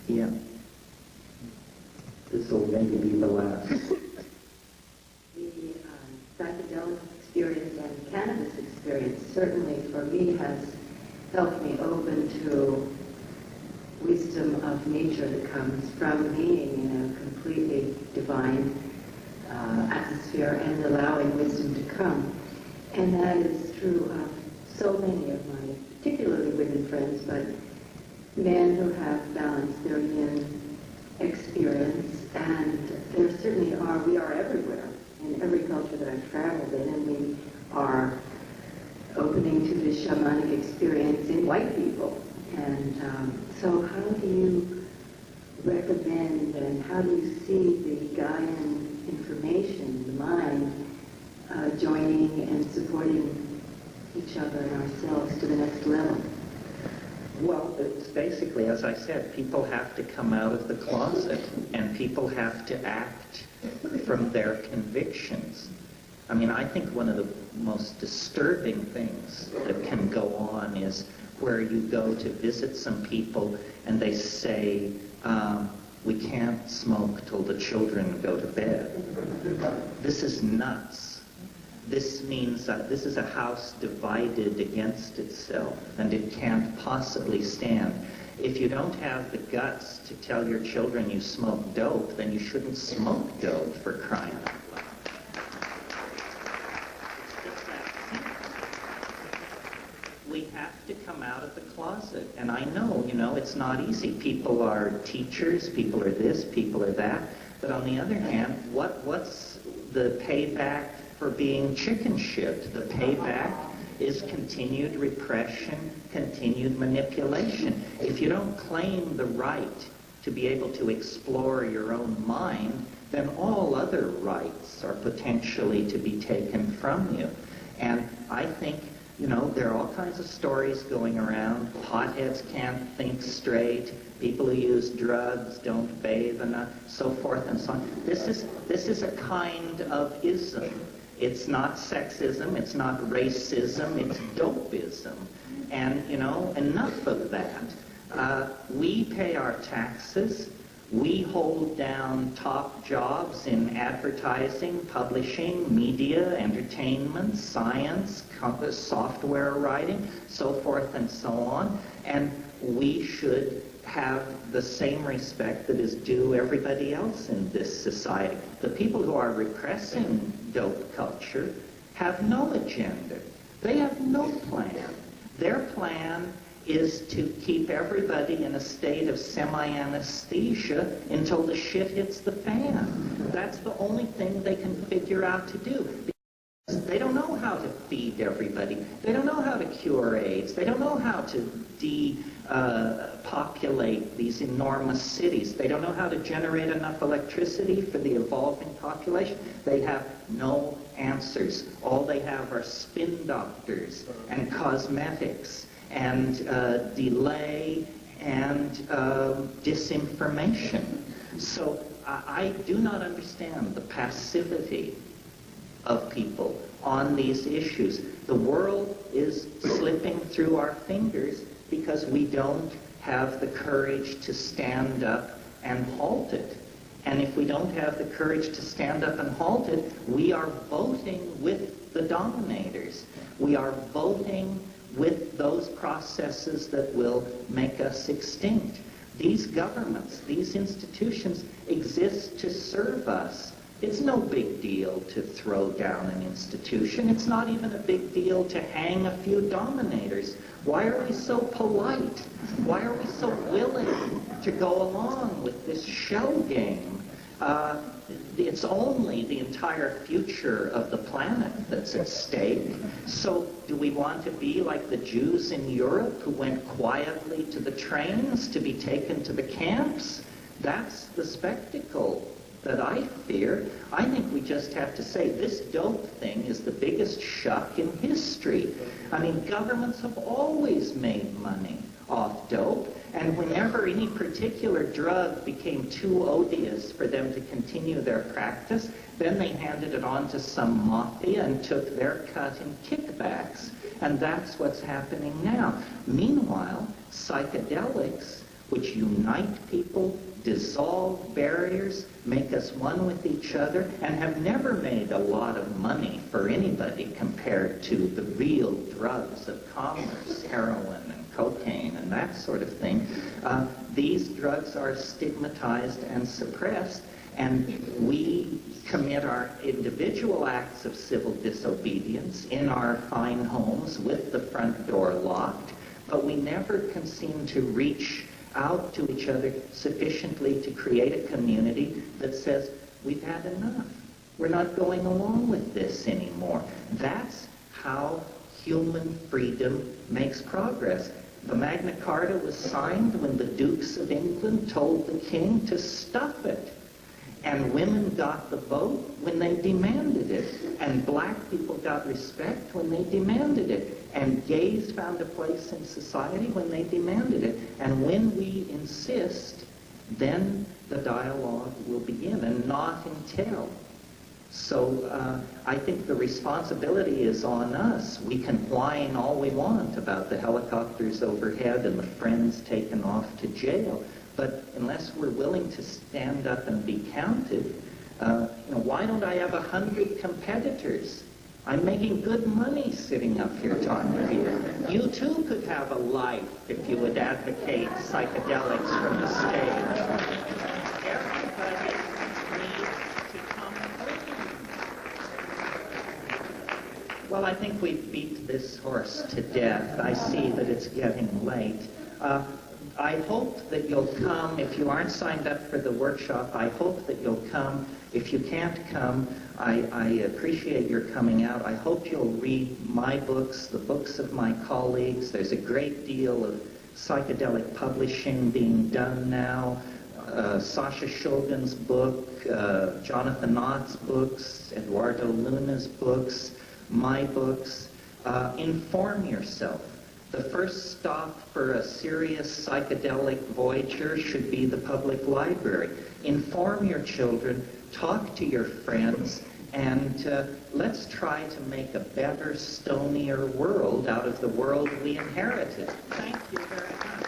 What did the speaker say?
Yeah. This will maybe be the last. The psychedelic experience and cannabis experience certainly for me has helped me open to wisdom of nature that comes from being in a completely divine atmosphere and allowing wisdom to come. And that is true of so many of my, particularly women friends, but men who have balanced their yin experience. And there certainly are, we are everywhere in every culture that I've traveled in, and we are opening to the shamanic experience in white people. And so how do you recommend and how do you see the Gaian information, the mind, joining and supporting each other and ourselves to the next level? Well, it's basically, as I said, people have to come out of the closet and people have to act from their convictions. I mean, I think one of the most disturbing things that can go on is where you go to visit some people and they say, we can't smoke till the children go to bed. This is nuts. This means that this is a house divided against itself, and it can't possibly stand. If you don't have the guts to tell your children you smoke dope, then you shouldn't smoke dope, for crying out loud. We have to come out of the closet. And I know, it's not easy. People are teachers, people are this, people are that. But on the other hand, what's the payback for being chicken shit? The payback is continued repression, continued manipulation. If you don't claim the right to be able to explore your own mind, then all other rights are potentially to be taken from you. And I think, there are all kinds of stories going around. Potheads can't think straight. People who use drugs don't bathe enough, so forth and so on. This is a kind of ism. It's not sexism, it's not racism, it's dopeism. And, enough of that. We pay our taxes. We hold down top jobs in advertising, publishing, media, entertainment, science, software writing, so forth and so on. And we should have the same respect that is due everybody else in this society. The people who are repressing dope culture have no agenda. They have no plan. Their plan is to keep everybody in a state of semi-anesthesia until the shit hits the fan. That's the only thing they can figure out to do. They don't know how to feed everybody. They don't know how to cure AIDS. They don't know how to depopulate these enormous cities. They don't know how to generate enough electricity for the evolving population. They have no answers. All they have are spin doctors and cosmetics and delay and disinformation. So I do not understand the passivity of people on these issues. The world is slipping through our fingers because we don't have the courage to stand up and halt it. And if we don't have the courage to stand up and halt it, we are voting with the dominators. We are voting with those processes that will make us extinct. These governments, these institutions exist to serve us. It's no big deal to throw down an institution. It's not even a big deal to hang a few dominators. Why are we so polite? Why are we so willing to go along with this shell game? It's only the entire future of the planet that's at stake. So do we want to be like the Jews in Europe who went quietly to the trains to be taken to the camps? That's the spectacle that I fear. I think we just have to say this dope thing is the biggest shuck in history. I mean, governments have always made money off dope, and whenever any particular drug became too odious for them to continue their practice, then they handed it on to some mafia and took their cut in kickbacks. And that's what's happening now. Meanwhile, psychedelics which unite people, dissolve barriers, make us one with each other, and have never made a lot of money for anybody compared to the real drugs of commerce, heroin and cocaine and that sort of thing. These drugs are stigmatized and suppressed, and we commit our individual acts of civil disobedience in our fine homes with the front door locked, but we never can seem to reach out to each other sufficiently to create a community that says, we've had enough. We're not going along with this anymore. That's how human freedom makes progress. The Magna Carta was signed when the Dukes of England told the king to stop it. And women got the vote when they demanded it. And black people got respect when they demanded it. And gays found a place in society when they demanded it. And when we insist, then the dialogue will begin, and not until. So I think the responsibility is on us. We can whine all we want about the helicopters overhead and the friends taken off to jail. But unless we're willing to stand up and be counted, why don't I have 100 competitors? I'm making good money sitting up here talking to you. You too could have a life if you would advocate psychedelics from the stage. Everybody needs to come home. Well, I think we've beat this horse to death. I see that it's getting late. I hope that you'll come. If you aren't signed up for the workshop, I hope that you'll come. If you can't come, I appreciate your coming out. I hope you'll read my books, the books of my colleagues. There's a great deal of psychedelic publishing being done now. Sasha Shulgin's book, Jonathan Knott's books, Eduardo Luna's books, my books. Inform yourself. The first stop for a serious psychedelic voyager should be the public library. Inform your children, talk to your friends, and let's try to make a better, stonier world out of the world we inherited. Thank you very much.